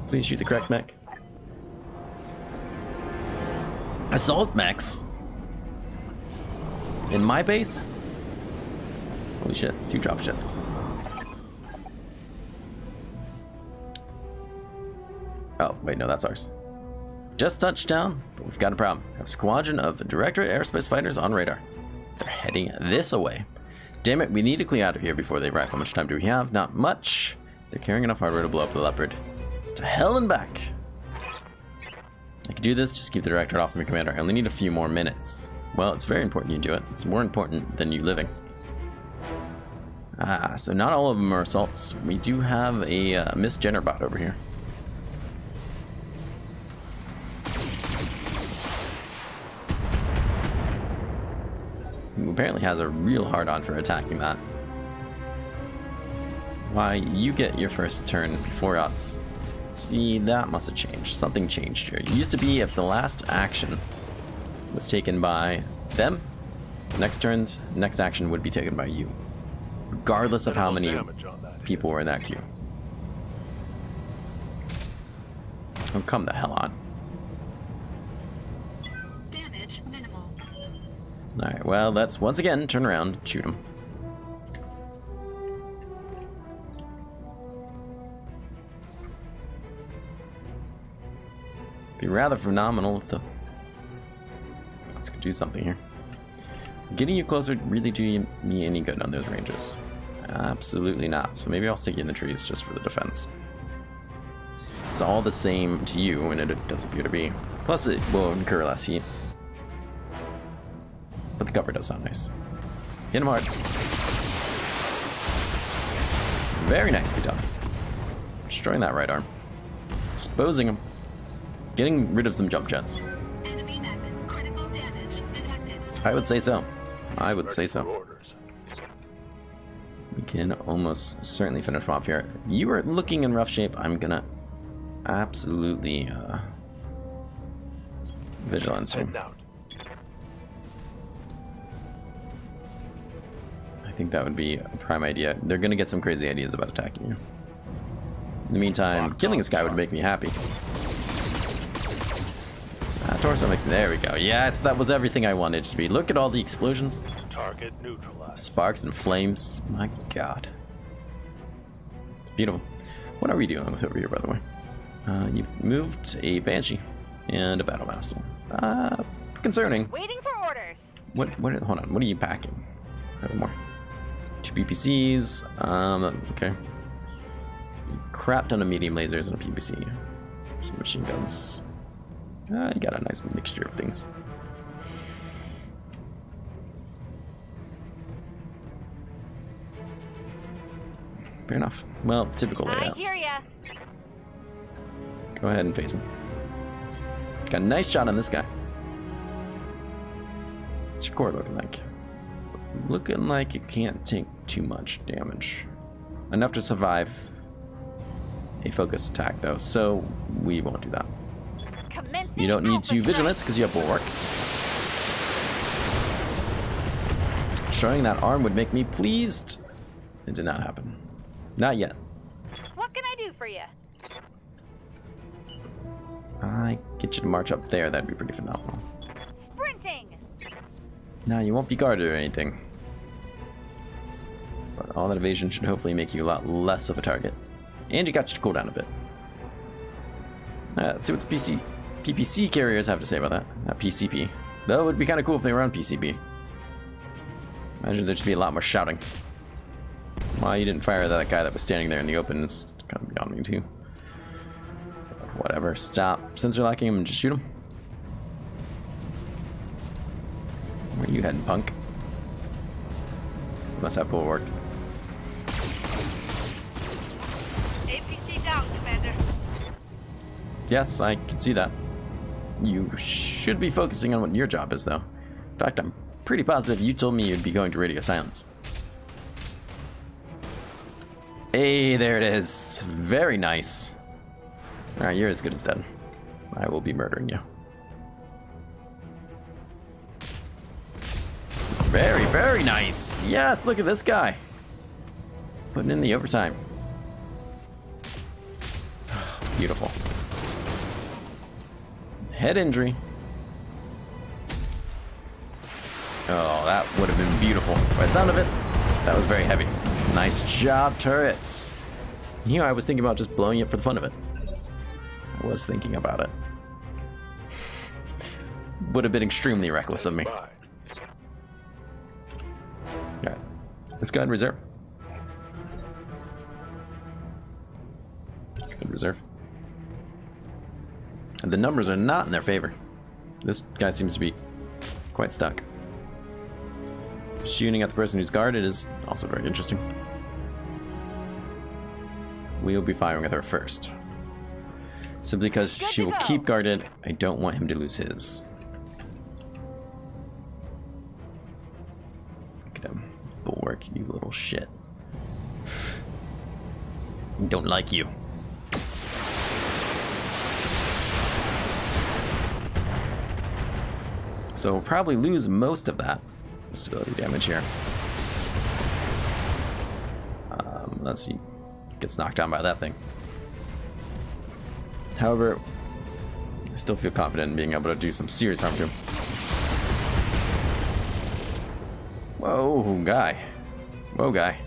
Please shoot the correct mech. Assault mechs? In my base? Holy shit, 2 dropships. Oh, wait, no, that's ours. Just touched down, but we've got a problem. We have a squadron of Directorate Aerospace fighters on radar. They're heading this away. Damn it, we need to clear out of here before they arrive. How much time do we have? Not much. They're carrying enough hardware to blow up the Leopard. To hell and back! I can do this, just keep the directorate off of me, Commander. I only need a few more minutes. Well, it's very important you do it. It's more important than you living. Ah, so not all of them are assaults. We do have a Miss Jennerbot over here. Who apparently has a real hard-on for attacking that. Why, you get your first turn before us. See, that must have changed. Something changed here. It used to be if the last action was taken by them, next action would be taken by you. Regardless of how many people were in that queue. Oh, come the hell on. Damage minimal. Alright, well, let's once again turn around and shoot him. Be rather phenomenal if the... Let's do something here. Getting you closer really do me any good on those ranges? Absolutely not. So maybe I'll stick you in the trees just for the defense. It's all the same to you, and it does appear to be. Plus, it will incur less heat. But the cover does sound nice. Hit him hard. Very nicely done. Destroying that right arm. Exposing him. Getting rid of some jump jets. Enemy mech. Critical damage detected. I would say so. I would say so. Orders. We can almost certainly finish him off here. You are looking in rough shape. I'm gonna absolutely vigilance you. Heading out. I think that would be a prime idea. They're gonna get some crazy ideas about attacking you. In the meantime, killing this guy would make me happy. Torso makes me... There we go. Yes, that was everything I wanted it to be. Look at all the explosions. Target neutralized. Sparks and flames. My god. Beautiful. What are we dealing with over here, by the way? You've moved a Banshee and a Battle Master. Concerning. Waiting for orders. What, hold on. What are you packing? A little more. 2 PPCs. Okay. Crap ton of medium lasers and a PPC. Some machine guns. You got a nice mixture of things. Fair enough. Well, typical layouts. I hear ya. Go ahead and face him. Got a nice shot on this guy. What's your core looking like? Looking like it can't take too much damage. Enough to survive a focused attack, though, so we won't do that. You don't need to vigilance because you have bulwark. Showing that arm would make me pleased. It did not happen. Not yet. What can I do for you? I get you to march up there. That'd be pretty phenomenal. Sprinting. No, you won't be guarded or anything. But all that evasion should hopefully make you a lot less of a target. And you got you to cool down a bit. Let's see what the PPC carriers have to say about that. Not PCP. Though it would be kind of cool if they were on PCP. Imagine there'd just be a lot more shouting. Why you didn't fire at that guy that was standing there in the open is kind of beyond me too. Whatever. Stop sensor locking him and just shoot him. Where are you heading, punk? Must have bulwark. APC down, Commander. Yes, I can see that. You should be focusing on what your job is, though. In fact, I'm pretty positive you told me you'd be going to radio silence. Hey, there it is. Very nice. Alright, you're as good as dead. I will be murdering you. Very, very nice. Yes, look at this guy. Putting in the overtime. Beautiful. Head injury. Oh, that would have been beautiful. By the sound of it, that was very heavy. Nice job, turrets. You know, I was thinking about just blowing it for the fun of it. I was thinking about it. Would have been extremely reckless of me. Bye. Alright. Let's go ahead and reserve. in reserve. And the numbers are not in their favor. This guy seems to be quite stuck. Shooting at the person who's guarded is also very interesting. We'll be firing at her first. Simply because she will keep guarded. I don't want him to lose his. Look at him. Bulwark, you little shit. Don't like you. So we'll probably lose most of that stability damage here. Let's see. Gets knocked down by that thing. However, I still feel confident in being able to do some serious harm to him. Whoa, guy. Whoa, guy.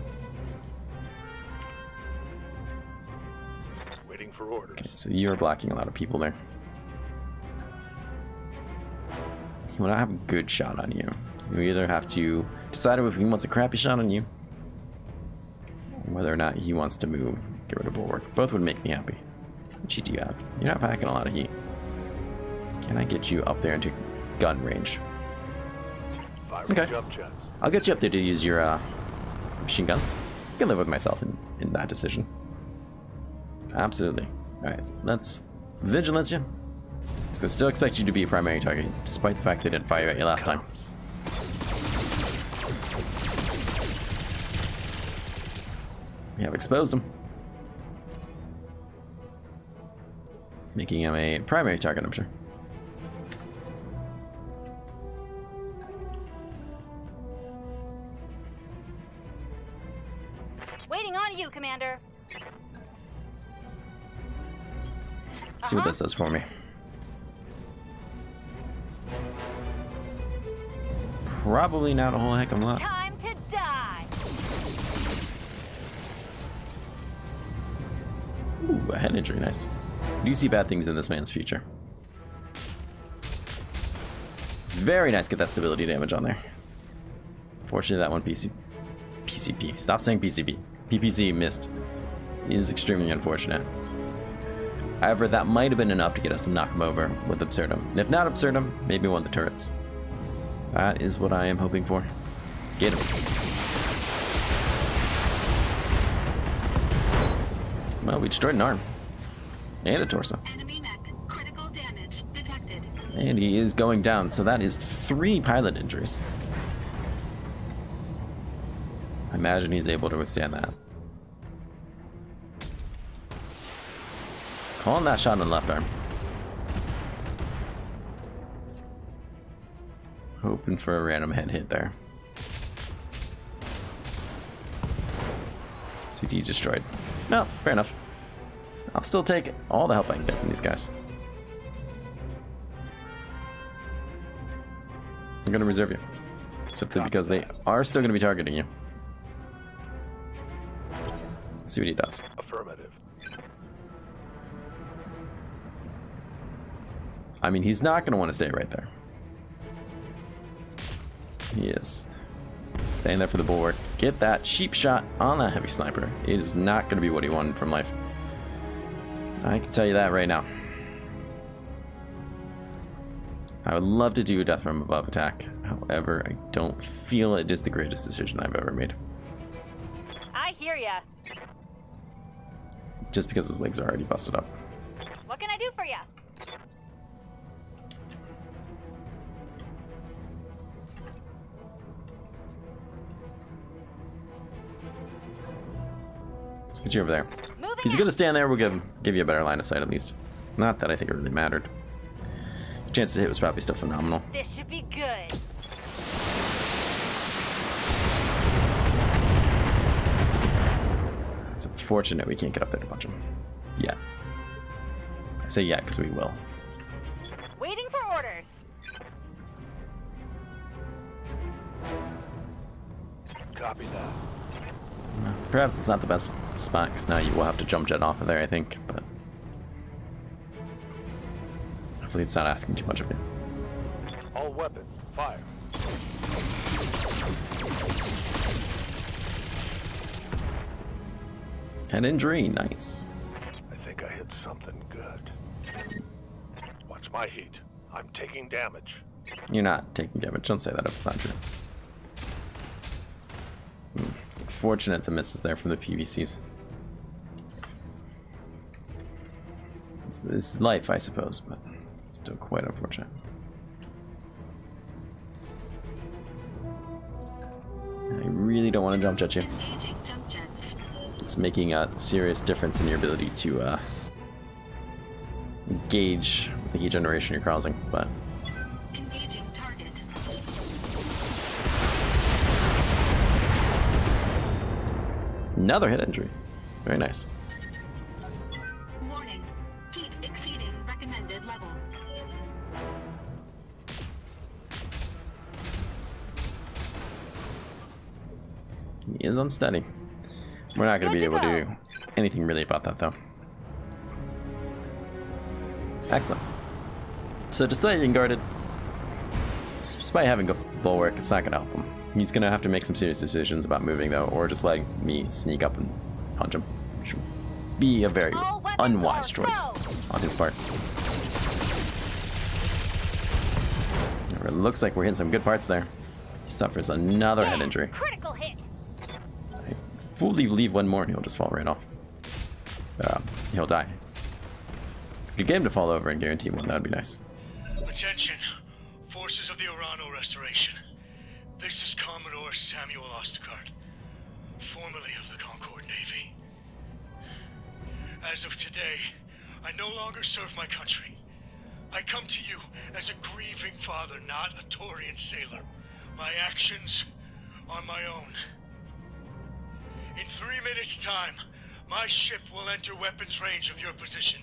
Waiting for orders. Okay, so you're blocking a lot of people there. He will not have a good shot on you. You either have to decide if he wants a crappy shot on you, or whether or not he wants to move, get rid of bulwark. Both would make me happy. How much heat do you have? You're not packing a lot of heat. Can I get you up there into gun range? Okay. Jump jets. I'll get you up there to use your machine guns. I can live with myself in that decision. Absolutely. Alright, let's vigilance you. I still expect you to be a primary target, despite the fact they didn't fire at you last time. We have exposed him. Making him a primary target, I'm sure. Waiting on you, Commander. Let's see what this does for me. Probably not a whole heck of a lot. Time to die. Ooh, a head injury, nice. Do you see bad things in this man's future? Very nice, get that stability damage on there. Fortunately, that one PCP. Stop saying PCP. PPC missed. It is extremely unfortunate. However, that might have been enough to get us to knock him over with Absurdum. And if not Absurdum, maybe one of the turrets. That is what I am hoping for. Get him. Well, we destroyed an arm. And a torso. Enemy mech. Critical damage detected. And he is going down, so that is 3 pilot injuries. I imagine he's able to withstand that. Calling that shot on the left arm. Hoping for a random head hit there. CT destroyed. No, fair enough. I'll still take all the help I can get from these guys. I'm going to reserve you. Simply because they are still going to be targeting you. Let's see what he does. Affirmative. I mean, he's not going to want to stay right there. He is staying there for the bulwark. Get that cheap shot on that heavy sniper. It is not going to be what he wanted from life. I can tell you that right now. I would love to do a death from above attack. However, I don't feel it is the greatest decision I've ever made. I hear ya. Just because his legs are already busted up. What can I do for ya? Let's get you over there. Moving If he's going to stand there, we'll give you a better line of sight at least. Not that I think it really mattered. Chance to hit was probably still phenomenal. This should be good. It's unfortunate we can't get up there to punch him. Yet. I say yet because we will. Waiting for orders. Copy that. Perhaps it's not the best spot because now you will have to jump jet off of there, I think. But hopefully it's not asking too much of you. All weapons, fire. Head injury, nice. I think I That's something good. Watch my heat. I'm taking damage. You're not taking damage. Don't say that if it's not true. It's unfortunate the miss is there from the PVCs. This is life, I suppose, but still quite unfortunate. I really don't want to jump jet you. Engaging jump jets. It's making a serious difference in your ability to gauge the heat generation you're causing, but Engaging target. another hit injury. Very nice. Warning. Heat exceeding recommended level. He is unsteady. We're not going to be able to do anything really about that, though. Excellent. So despite being guarded, despite having bulwark, it's not going to help him. He's going to have to make some serious decisions about moving, though, or just letting me sneak up and punch him. Which would be a very unwise choice on his part. It looks like we're hitting some good parts there. He suffers another head injury. Critical hit. I fully believe one more and he'll just fall right off. He'll die. If you get him to fall over and guarantee one, that would be nice. Attention, forces of the Orano Restoration. This is Commodore Samuel Ostergaard, formerly of the Concord Navy. As of today, I no longer serve my country. I come to you as a grieving father, not a Taurian sailor. My actions are my own. In 3 minutes' time, my ship will enter weapons range of your position.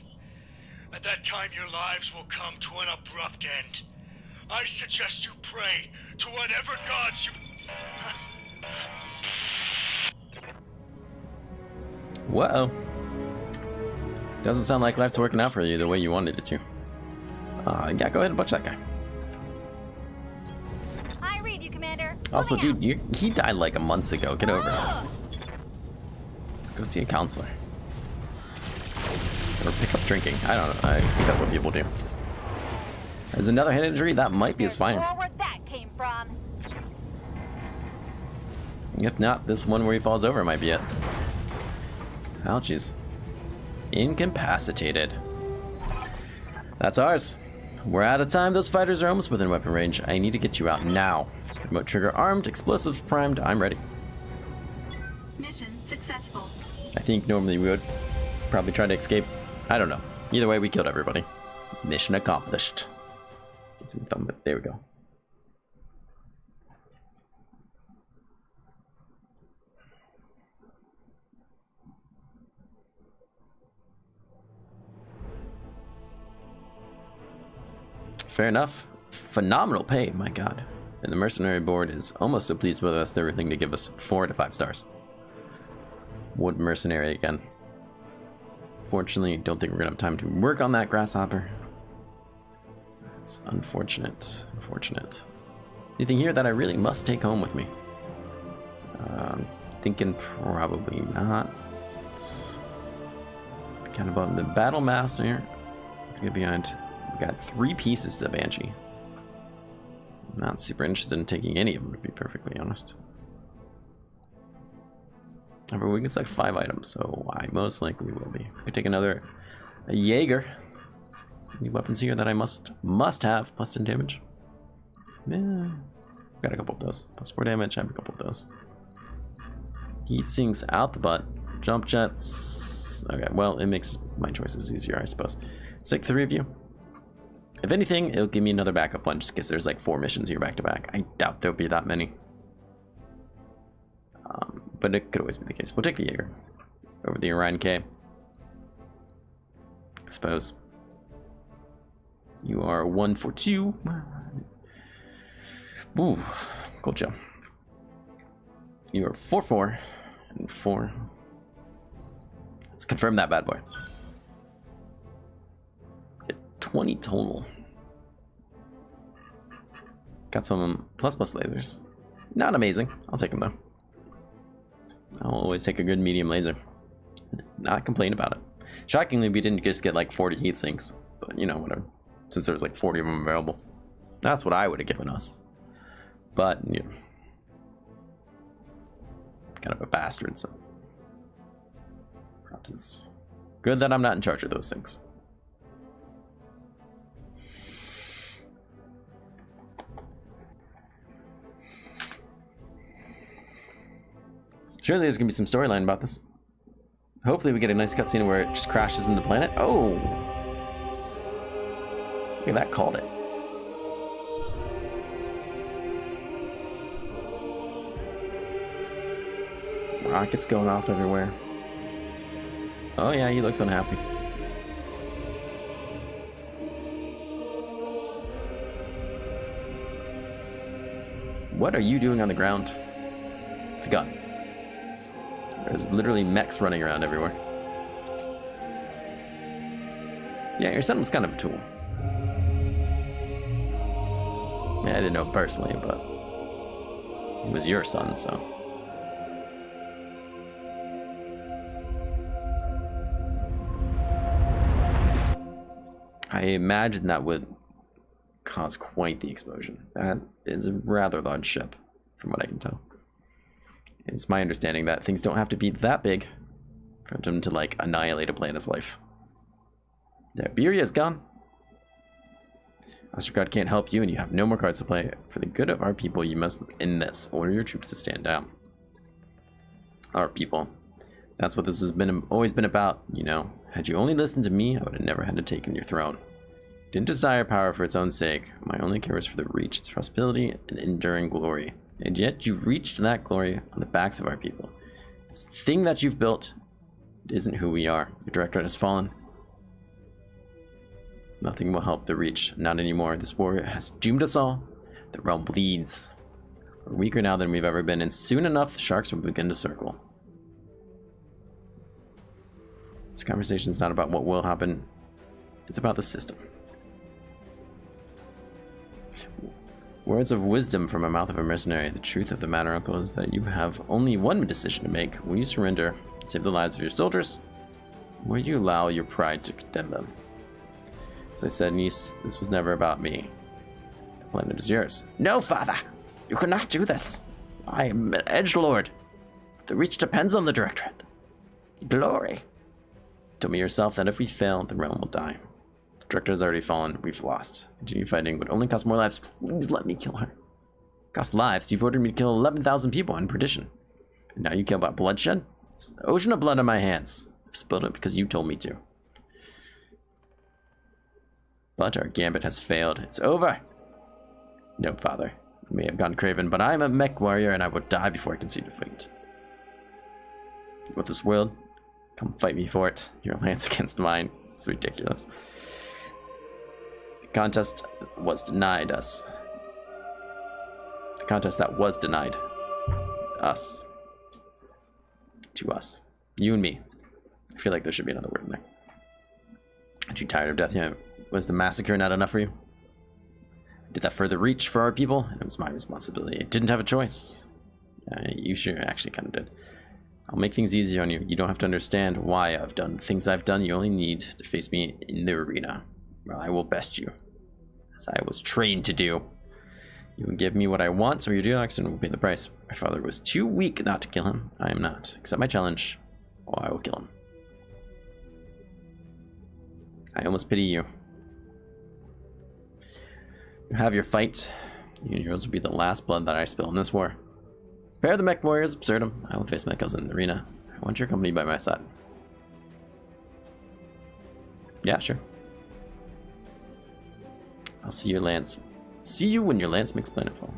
At that time, your lives will come to an abrupt end. I suggest you pray to whatever gods you... Whoa. Doesn't sound like life's working out for you the way you wanted it to. Yeah, go ahead and punch that guy. I read you, Commander. Also, dude, he died like a month ago. Get over it. Go see a counselor. Or pick up drinking. I don't know. I think that's what people do. There's another head injury. That might be his final. Where that came from. If not, this one where he falls over might be it. Ouchies. Incapacitated. That's ours. We're out of time. Those fighters are almost within weapon range. I need to get you out now. Remote trigger armed, explosives primed. I'm ready. Mission successful. I think normally we would probably try to escape. I don't know. Either way, we killed everybody. Mission accomplished. Get some thumb, but there we go. Fair enough. Phenomenal pay, my god. And the mercenary board is almost so pleased with us, they're willing to give us 4 out of 5 stars. Wood mercenary again. Fortunately, don't think we're gonna have time to work on that grasshopper. It's unfortunate. Unfortunate. Anything here that I really must take home with me? Thinking probably not. It's kind of on the battle master here. Get behind. We got 3 pieces to the Banshee. I'm not super interested in taking any of them, to be perfectly honest. However, we can select 5 items, so I most likely will be. We could take another Jaeger. Any weapons here that I must have, plus 10 damage? Yeah, got a couple of those. Plus 4 damage, I have a couple of those. Heat sinks out the butt. Jump jets. Okay, well, it makes my choices easier, I suppose. Let's take 3 of you. If anything, it'll give me another backup one, just in case there's like 4 missions here back to back. I doubt there'll be that many. But it could always be the case. We'll take the Jaeger over the Orion K. I suppose. You are 1 for 2. Ooh, cool job. You are 4 and 4. Let's confirm that bad boy. 20 total. Got some plus lasers. Not amazing. I'll take them though. I'll always take a good medium laser. Not complain about it. Shockingly, we didn't just get like 40 heat sinks, but you know, whatever. Since there was like 40 of them available. That's what I would have given us. But, you know, kind of a bastard, so perhaps it's good that I'm not in charge of those things. Surely there's gonna be some storyline about this. Hopefully we get a nice cutscene where it just crashes into the planet. Oh! Look at that, called it. Rockets going off everywhere. Oh yeah, he looks unhappy. What are you doing on the ground? With a gun. There's literally mechs running around everywhere. Yeah, your son was kind of a tool. I mean, I didn't know him personally, but he was your son, so. I imagine that would cause quite the explosion. That is a rather large ship, from what I can tell. It's my understanding that things don't have to be that big for them to, like, annihilate a planet's life. Yeah, Iberia's gone. Ostergard can't help you, and you have no more cards to play. For the good of our people, you must end this. Order your troops to stand down. Our people. That's what this has always been about, you know. Had you only listened to me, I would have never had to take your throne. I didn't desire power for its own sake. My only care was for the reach, its prosperity, and enduring glory. And yet you reached that glory on the backs of our people. This thing that you've built isn't who we are. Your directorate has fallen. Nothing will help the reach. Not anymore. This war has doomed us all. The realm bleeds. We're weaker now than we've ever been, and soon enough the sharks will begin to circle. This conversation is not about what will happen. It's about the system. Words of wisdom from the mouth of a mercenary. The truth of the matter, uncle, is that you have only one decision to make. Will you surrender and save the lives of your soldiers? Or will you allow your pride to condemn them? As I said, niece, this was never about me. The planet is yours. No, father! You cannot do this. I am an edgelord. The reach depends on the directorate. Glory. Tell me yourself that if we fail, the realm will die. The director has already fallen. We've lost. Continue fighting would only cost more lives. Please let me kill her. Cost lives? You've ordered me to kill 11,000 people on perdition. And now you care about bloodshed? It's an ocean of blood on my hands. I've spilled it because you told me to. But our gambit has failed. It's over. No, father. I may have gone craven, but I am a mech warrior and I will die before I concede defeat. With this world, come fight me for it. Your lance against mine. It's ridiculous. The contest was denied us. The contest that was denied us. To us. You and me. I feel like there should be another word in there. Aren't you tired of death yet? Was the massacre not enough for you? I did that for the reach for our people, and it was my responsibility. I didn't have a choice. You sure actually kind of did. I'll make things easier on you. You don't have to understand why I've done the things I've done. You only need to face me in the arena, where I will best you, as I was trained to do. You will give me what I want, or your dear accident will pay the price. My father was too weak not to kill him. I am not. Accept my challenge, or I will kill him. I almost pity you. You have your fight. Yours will be the last blood that I spill in this war. Prepare the MechWarriors, Absurdum. I will face my cousin in the arena. I want your company by my side. Yeah, sure. I'll see your lance. See you when your lance makes planetfall.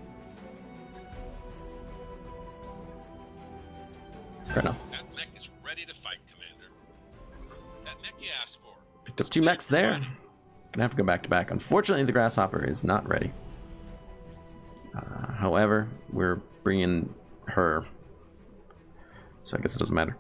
Fair enough. That mech is ready to fight, Commander. That mech you asked for. Picked up 2 mechs there. Gonna have to go back to back. Unfortunately, the grasshopper is not ready. However, we're bringing her, so I guess it doesn't matter.